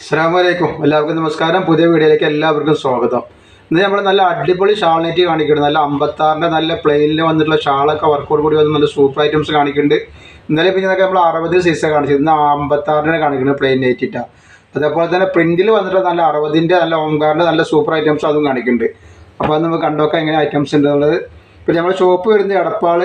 അസ്സലാമലൈക്കും. എല്ലാവർക്കും നമസ്കാരം. പുതിയ വീഡിയോയിലേക്ക് എല്ലാവർക്കും സ്വാഗതം. ഇന്ന് നമ്മൾ നല്ല അടിപൊളി ഷാൾ നെറ്റ് കാണിക്കുന്നുണ്ട്. നല്ല 56ൻ്റെ നല്ല പ്ലെയിനിൽ വന്നിട്ടുള്ള ഷാളൊക്കെ വർക്കോട് കൂടി വന്ന് നല്ല സൂപ്പർ ഐറ്റംസ് കാണിക്കുന്നുണ്ട്. ഇന്നലെ പിന്നെ നമ്മൾ 60 സൈസാണ് കാണിച്ചത്. ഇന്ന് 56നെ കാണിക്കുന്നത് പ്ലെയിൻ നെറ്റിട്ടാണ്. അതേപോലെ തന്നെ പ്രിൻറ്റിൽ വന്നിട്ട് നല്ല 60ൻ്റെ നല്ല ഓംകാറിൻ്റെ നല്ല സൂപ്പർ ഐറ്റംസ് അതും കാണിക്കുന്നുണ്ട്. അപ്പോൾ അത് നമുക്ക് കണ്ടോക്കാം എങ്ങനെ ഐറ്റംസ് ഉണ്ട് എന്നുള്ളത്. ഇപ്പോൾ നമ്മുടെ ഷോപ്പ് വരുന്നത് എടപ്പാൾ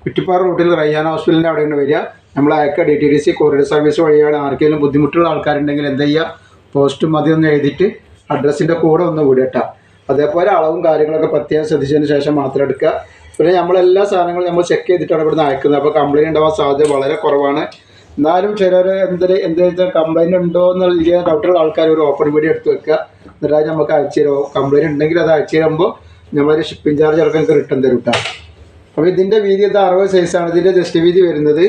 കുറ്റിപ്പാറ റൂട്ടിൽ റയ്യാൻ ഹോസ്പിറ്റലിൻ്റെ അവിടെയാണ് വരിക. നമ്മൾ അയക്കുക DTDC കൊറിയർ സർവീസ് വഴിയാണ്. ആർക്കെങ്കിലും ബുദ്ധിമുട്ടുള്ള ആൾക്കാരുണ്ടെങ്കിൽ എന്ത് ചെയ്യുക, പോസ്റ്റ് മതി ഒന്ന് എഴുതിയിട്ട് അഡ്രസ്സിൻ്റെ കൂടെ ഒന്ന് വിടട്ടോ. അതേപോലെ അളവും കാര്യങ്ങളൊക്കെ പ്രത്യേകം ശ്രദ്ധിച്ചതിന് ശേഷം മാത്രം എടുക്കുക. പിന്നെ നമ്മളെല്ലാ സാധനങ്ങളും നമ്മൾ ചെക്ക് ചെയ്തിട്ടാണ് ഇവിടുന്ന് അയക്കുന്നത്. അപ്പോൾ കംപ്ലയിൻറ്റ് ഉണ്ടാവാൻ സാധ്യത വളരെ കുറവാണ്. എന്നാലും ചിലർ എന്തെങ്കിലും കംപ്ലയിൻറ്റ് ഉണ്ടോ എന്നുള്ള ഡൗട്ടുള്ള ആൾക്കാർ ഒരു ഓപ്പൺ വീഡിയോ എടുത്ത് വെക്കുക. എന്നിട്ട് നമുക്ക് അയച്ചു തരുമോ, കംപ്ലയിൻറ്റ് ഉണ്ടെങ്കിൽ അത് അയച്ചു തരുമ്പോൾ നമ്മളൊരു ഷിപ്പിംഗ് ചാർജ് അടക്കം നമുക്ക് റിട്ടേൺ തരും കേട്ടോ. അപ്പോൾ ഇതിൻ്റെ വീതി 60 സൈസാണ്. ഇതിൻ്റെ ജസ്റ്റ് വീതി വരുന്നത്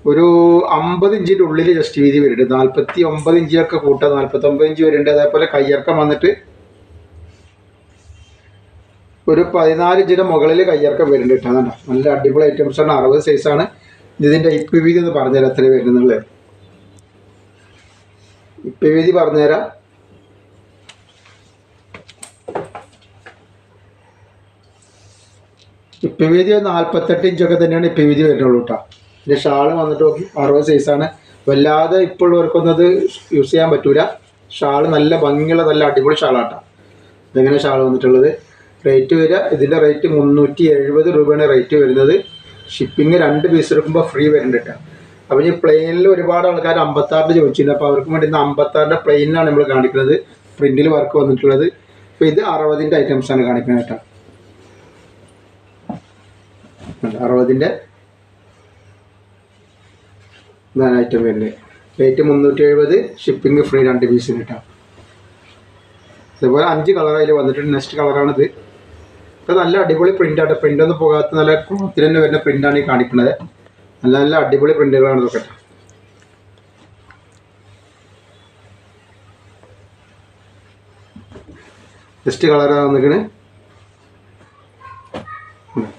ഒരു 50 ഇഞ്ചിൻ്റെ ഉള്ളിൽ ജസ്റ്റ് വീതി വരുന്നുണ്ട്. 49 ഇഞ്ചൊക്കെ കൂട്ടാം, 49 ഇഞ്ച് വരുന്നുണ്ട്. അതേപോലെ കയ്യിറക്കം വന്നിട്ട് ഒരു 14 ഇഞ്ചിൻ്റെ മുകളിൽ കയ്യിറക്കം വരുന്നുണ്ട് കേട്ടോ. അതാണ് നല്ല അടിപൊളി ഐറ്റംസാണ്. 60 സൈസാണ്. ഇതിൻ്റെ ഇപ്പ് വീതി ഒന്ന് പറഞ്ഞുതരാം എത്ര വരുന്നുള്ളത്. ഇപ്പ് വീതി പറഞ്ഞുതരാം. ഇപ്പ് വീതി 48 ഇഞ്ചൊക്കെ തന്നെയാണ് ഇപ്പ് വീതി വരുന്നുള്ളൂ കേട്ടോ. ഇതിൻ്റെ ഷാള് വന്നിട്ട് നോക്കി 60 സൈസാണ്. വല്ലാതെ ഇപ്പോഴുള്ളവർക്കൊന്നും അത് യൂസ് ചെയ്യാൻ പറ്റൂല. ഷാള് നല്ല ഭംഗിയുള്ള നല്ല അടിപൊളി ഷാളാട്ടോ. ഇതെങ്ങനെ ഷാൾ വന്നിട്ടുള്ളത് റേറ്റ് വരിക, ഇതിൻ്റെ റേറ്റ് 370 രൂപയാണ് റേറ്റ് വരുന്നത്. ഷിപ്പിംഗ് 2 പീസ് എടുക്കുമ്പോൾ ഫ്രീ വരുന്നുണ്ട് കേട്ടോ. അപ്പോൾ ഈ പ്ലെയിനിൽ ഒരുപാട് ആൾക്കാർ 56 ചോദിച്ചിട്ടുണ്ട്. അപ്പോൾ അവർക്ക് വേണ്ടി 56ൻ്റെ പ്ലെയിനിലാണ് നമ്മൾ കാണിക്കുന്നത്, പ്രിൻറ്റിൽ വർക്ക് വന്നിട്ടുള്ളത്. അപ്പോൾ ഇത് 60ൻ്റെ ഐറ്റംസാണ് കാണിക്കുന്നത് കേട്ടോ. 60ൻ്റെ ഇതാണ് ഐറ്റം വരുന്നത്. റേറ്റ് 370, ഷിപ്പിംഗ് ഫ്രീ 2 പീസിന് കേട്ടോ. അതുപോലെ 5 കളർ അതിൽ വന്നിട്ടുണ്ട്. നെക്സ്റ്റ് കളറാണിത്. ഇപ്പോൾ നല്ല അടിപൊളി പ്രിൻ്റാണ്. പ്രിൻ്റൊന്നും പോകാത്ത നല്ല ക്ലോത്തിൽ തന്നെ വരുന്ന പ്രിൻ്റാണ് ഈ കാണിക്കുന്നത്. നല്ല നല്ല അടിപൊളി പ്രിൻ്റുകളാണ് ഇതൊക്കെ. നെക്സ്റ്റ് കളറാണ് വന്നിരിക്കുന്നത്.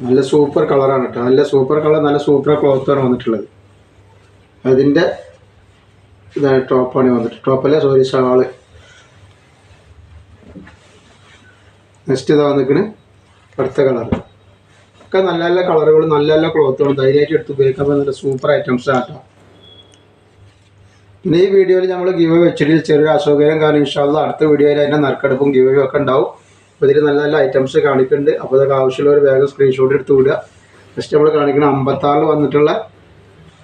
നല്ല സൂപ്പർ കളറാണ് കേട്ടോ. നല്ല സൂപ്പർ കളർ, നല്ല സൂപ്പർ ക്ലോത്താണ് വന്നിട്ടുള്ളത്. അതിൻ്റെ ഇതാണ് ടോപ്പാണ് വന്നിട്ട്. ടോപ്പല്ല, സോറി, ഷാള്. നെക്സ്റ്റ് ഇതാ വന്നിരിക്കുന്നത് അടുത്ത കളർ. ഒക്കെ നല്ല നല്ല കളറുകളും നല്ല നല്ല ക്ലോത്തുകളും ധൈര്യമായിട്ട് എടുത്ത് ഉപയോഗിക്കാൻ പറ്റുന്ന സൂപ്പർ ഐറ്റംസ് ആട്ടോ. പിന്നെ ഈ വീഡിയോയിൽ നമ്മൾ ഗിവ് വെച്ചിട്ട് ചെറിയൊരു അസൗകര്യം കാരണം ഇൻഷാല്ലാ അടുത്ത വീഡിയോയിൽ അതിൻ്റെ നറുക്കെടുപ്പും ഗിവ് ഒക്കെ ഉണ്ടാവും. അപ്പോൾ ഇതിൽ നല്ല നല്ല ഐറ്റംസ് കാണിക്കുന്നുണ്ട്. അപ്പോൾ അതൊക്കെ ആവശ്യമുള്ളവർ വേഗം സ്ക്രീൻഷോട്ട് എടുത്ത് വിടുക. നെക്സ്റ്റ് നമ്മൾ കാണിക്കുന്ന 56 വന്നിട്ടുള്ള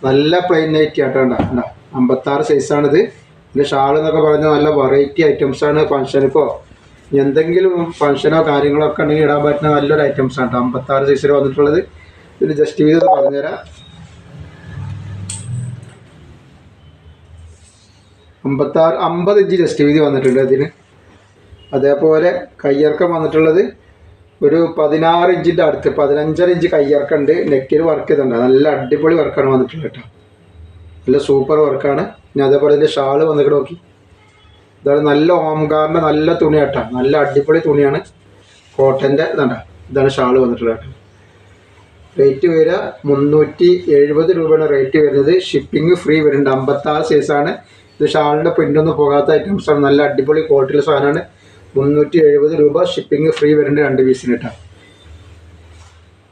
നല്ല പ്ലെയിൻ നൈറ്റി ആട്ടോ. ഉണ്ടോ 56 സൈസാണിത്. ഇതിൻ്റെ ഷാൾ എന്നൊക്കെ പറഞ്ഞാൽ നല്ല വെറൈറ്റി ഐറ്റംസാണ്. ഫംഗ്ഷനിക്കോ എന്തെങ്കിലും ഫംഗ്ഷനോ കാര്യങ്ങളോ ഒക്കെ ഉണ്ടെങ്കിൽ ഇടാൻ പറ്റുന്ന നല്ലൊരു ഐറ്റംസാണ് കേട്ടോ. 56 സൈസിൽ വന്നിട്ടുള്ളത്. ഇതിൽ ജസ്റ്റ് വീതി പറഞ്ഞുതരാം. 50 ഇഞ്ച് ജസ്റ്റ് വീതി വന്നിട്ടുണ്ട് ഇതിന്. അതേപോലെ കയ്യിറക്കം വന്നിട്ടുള്ളത് ഒരു 16 ഇഞ്ചിൻ്റെ അടുത്ത്, 15 ഇഞ്ച് കയ്യിറക്കുണ്ട്. നെക്കിൽ വർക്ക് ചെയ്തിട്ടുണ്ട്. നല്ല അടിപൊളി വർക്കാണ് വന്നിട്ടുള്ളത് കേട്ടോ. നല്ല സൂപ്പർ വർക്കാണ്. പിന്നെ അതേപോലെ ഇതിൻ്റെ ഷാള് വന്നിട്ട് നോക്കി. ഇതാണ് നല്ല ഓംകാറിൻ്റെ നല്ല തുണി കേട്ടോ. നല്ല അടിപൊളി തുണിയാണ്, കോട്ടൻ്റെ. ഇതാണ് ഷാള് വന്നിട്ടുള്ളത് കേട്ടോ. റേറ്റ് വരിക 370 രൂപയാണ് റേറ്റ് വരുന്നത്. ഷിപ്പിംഗ് ഫ്രീ വരുന്നുണ്ട്. 56 സൈസാണ്. ഇത് ഷാളിൻ്റെ പ്രിൻ്റൊന്നും പോകാത്ത ഐറ്റംസാണ്. നല്ല അടിപൊളി ക്വാളിറ്റിയുള്ള സാധനമാണ്. 370 രൂപ, ഷിപ്പിംഗ് ഫ്രീ വരുന്നുണ്ട് 2 പീസിന് കേട്ടോ.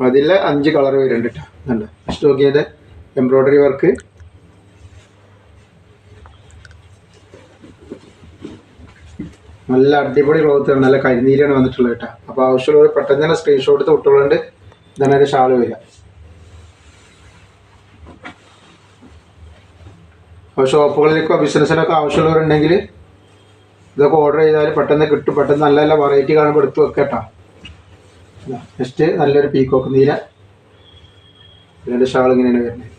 അതിൽ 5 കളർ വരുന്നുണ്ട് കേട്ടോ. കണ്ടോ നെക്സ്റ്റ് നോക്കിയത് എംബ്രോയ്ഡറി വർക്ക്. നല്ല അടിപൊളി ക്ലോത്താണ്. നല്ല കരിനീലാണ് വന്നിട്ടുള്ളത് കേട്ടോ. അപ്പോൾ ആവശ്യമുള്ളവർ പെട്ടെന്ന് തന്നെ സ്ക്രീൻഷോട്ട് എടുത്ത് വിട്ടുകൊണ്ട് ഇതാണ് ഒരു ഷാൾ വരിക. അപ്പോൾ ഷോപ്പുകളിലേക്കോ ബിസിനസ്സിനൊക്കെ ആവശ്യമുള്ളവരുണ്ടെങ്കിൽ ഇതൊക്കെ ഓർഡർ ചെയ്താൽ പെട്ടെന്ന് കിട്ടും. പെട്ടെന്ന് നല്ല നല്ല വെറൈറ്റി കാണുമ്പോൾ എടുത്ത് വെക്കാം കേട്ടോ. നെക്സ്റ്റ് നല്ലൊരു പീക്കോക്ക് നീല. ഇതിൻ്റെ ഷാൾ ഇങ്ങനെയാണ് വരുന്നത്.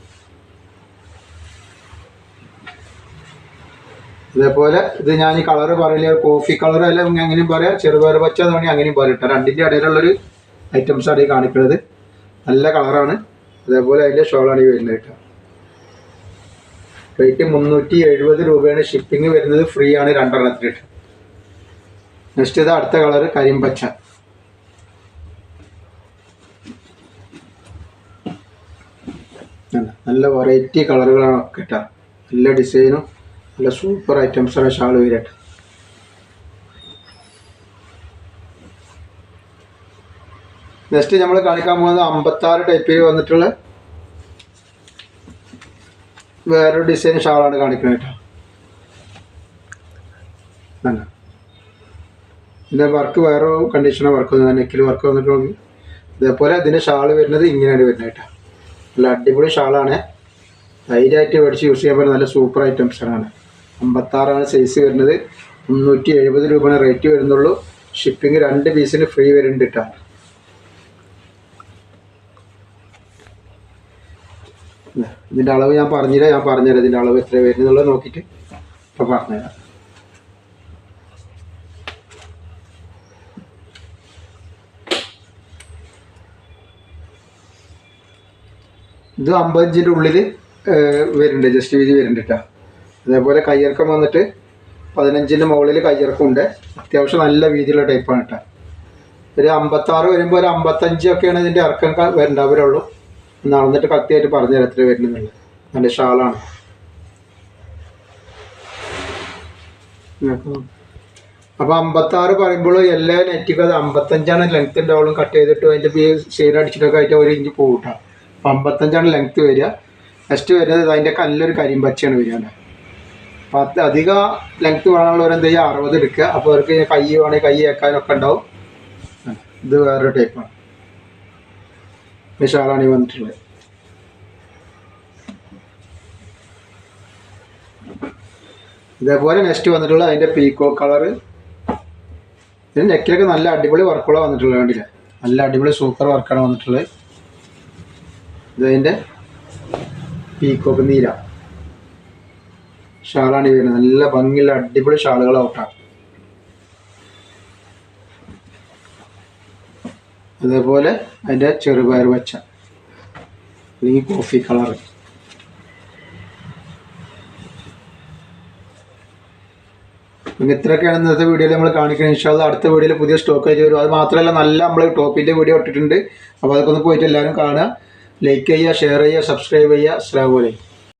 അതേപോലെ ഇത് ഞാൻ ഈ കളറ് പറയില്ല, കോഫി കളർ അല്ല അങ്ങനെയും പറയാം, ചെറുപയർ പച്ച തോണി അങ്ങനെയും പറയാം കേട്ടോ. 2ൻ്റെ ഇടയിലുള്ളൊരു ഐറ്റംസാണ് ഈ കാണിക്കുന്നത്. നല്ല കളറാണ്. അതേപോലെ അതിൻ്റെ ഷോളാണ് ഈ വരുന്നത് കേട്ടോ. റേറ്റ് 370 രൂപയാണ്. ഷിപ്പിംഗ് വരുന്നത് ഫ്രീ ആണ് 2 എണ്ണത്തിന്. നെക്സ്റ്റ് ഇത് അടുത്ത കളറ് കരിമ്പച്ച. നല്ല വെറൈറ്റി കളറുകളാണ് ഒക്കെ കേട്ടോ. നല്ല ഡിസൈനും നല്ല സൂപ്പർ ഐറ്റംസാണ് ഷാൾ വരിക. നെക്സ്റ്റ് നമ്മൾ കാണിക്കാൻ പോകുന്നത് 56 ടൈപ്പിൽ വന്നിട്ടുള്ള വേറൊരു ഡിസൈൻ ഷാളാണ് കാണിക്കുന്നത് കേട്ടോ. ഇതിൻ്റെ വർക്ക് വേറെ കണ്ടീഷണർ വർക്ക് വന്നത്, നെക്കിൽ വർക്ക് വന്നിട്ടുള്ളത്. ഇതേപോലെ അതിൻ്റെ ഷാൾ വരുന്നത് ഇങ്ങനെയാണ് വരുന്നത് കേട്ടോ. നല്ല അടിപൊളി ഷാളാണ്, ധൈര്യമായിട്ട് മേടിച്ച് യൂസ് ചെയ്യാൻ പറ്റുന്ന നല്ല സൂപ്പർ ഐറ്റംസാണ്. 56 സൈസ് വരുന്നത്. 370 രൂപയാണ് റേറ്റ് വരുന്നുള്ളൂ. ഷിപ്പിംഗ് 2 പീസിന് ഫ്രീ വരുന്നുണ്ട് കേട്ടോ. ഇതിൻ്റെ അളവ് ഞാൻ പറഞ്ഞുതരാം ഇതിൻ്റെ അളവ് എത്ര വരുന്നുള്ളത് നോക്കിയിട്ട് ഇപ്പോൾ പറഞ്ഞുതരാം. ഇത് 50 ഇഞ്ചിൻ്റെ ഉള്ളിൽ വരുന്നുണ്ട്, ജസ്റ്റ് വീതി വരുന്നുണ്ട് കേട്ടോ. അതേപോലെ കയ്യിറക്കം വന്നിട്ട് 15-ൻ്റെ മുകളിൽ കയ്യിറക്കമുണ്ട്. അത്യാവശ്യം നല്ല വീതിയുള്ള ടൈപ്പാണ് കേട്ടോ. ഒരു 56 വരുമ്പോൾ ഒരു 55 ഒക്കെയാണ് ഇതിൻ്റെ ഇറക്കം ഉണ്ടാവുള്ളൂ. നടന്നിട്ട് കൃത്യമായിട്ട് പറഞ്ഞുതരാം എത്ര വരുന്നുള്ളത്. നല്ല ഷാളാണ്. അപ്പോൾ 56 പറയുമ്പോൾ എല്ലാ നെറ്റിക്കും അത് 55 ലെങ്ത് ഉണ്ടാവുള്ളൂ. കട്ട് ചെയ്തിട്ട് അതിൻ്റെ ഷെയ്ഡ് അടിച്ചിട്ടൊക്കെ ആയിട്ട് 1 ഇഞ്ച് പോകും കേട്ടോ. അപ്പോൾ 55 ലെങ്ത്ത് വരിക. നെക്സ്റ്റ് വരുന്നത് അതിൻ്റെ നല്ലൊരു കരിമ്പച്ചയാണ് വരിക. അപ്പോൾ അധികം ലെങ്ത്ത് വേണമെന്നുള്ളവർ എന്ത് ചെയ്യുക 60 എടുക്കുക. അപ്പോൾ അവർക്ക് കൈ വേണമെങ്കിൽ കൈ വെക്കാനൊക്കെ ഉണ്ടാവും. ഇത് വേറൊരു ടൈപ്പാണ്. ഈ ഷാളാണ് ഈ വന്നിട്ടുള്ളത്. ഇതേപോലെ നെക്സ്റ്റ് വന്നിട്ടുള്ള അതിൻ്റെ പീക്കോ കളറ്. ഇതിന് നെക്കിലൊക്കെ നല്ല അടിപൊളി വർക്കുകളാണ് വന്നിട്ടുള്ളത്. കണ്ടില്ലേ, നല്ല അടിപൊളി സൂപ്പർ വർക്കാണ് വന്നിട്ടുള്ളത്. ഇതതിൻ്റെ പീക്കോക്ക് നീല ഷാളാണ് വരുന്നത്. നല്ല ഭംഗിയുള്ള അടിപൊളി ഷാളുകളാവട്ടാണ്. അതേപോലെ അതിൻ്റെ ചെറുപയർ പച്ച അല്ലെങ്കിൽ കോഫി കളർ. പിന്നെ ഇത്രയൊക്കെയാണ് ഇന്നത്തെ വീഡിയോയിൽ നമ്മൾ കാണിക്കുന്നത്. ഇൻഷാ അല്ലാഹ് അടുത്ത വീഡിയോയിൽ പുതിയ സ്റ്റോക്ക് ആയിട്ട് വരും. അത് മാത്രമല്ല നല്ല നമ്മൾ ടോപ്പിൻ്റെ വീഡിയോ ഇട്ടിട്ടുണ്ട്. അപ്പോൾ അതൊക്കെ ഒന്ന് പോയിട്ട് എല്ലാവരും കാണുക, ലൈക്ക് ചെയ്യുക, ഷെയർ ചെയ്യുക, സബ്സ്ക്രൈബ് ചെയ്യുക. അസ്സലാമു അലൈക്കും.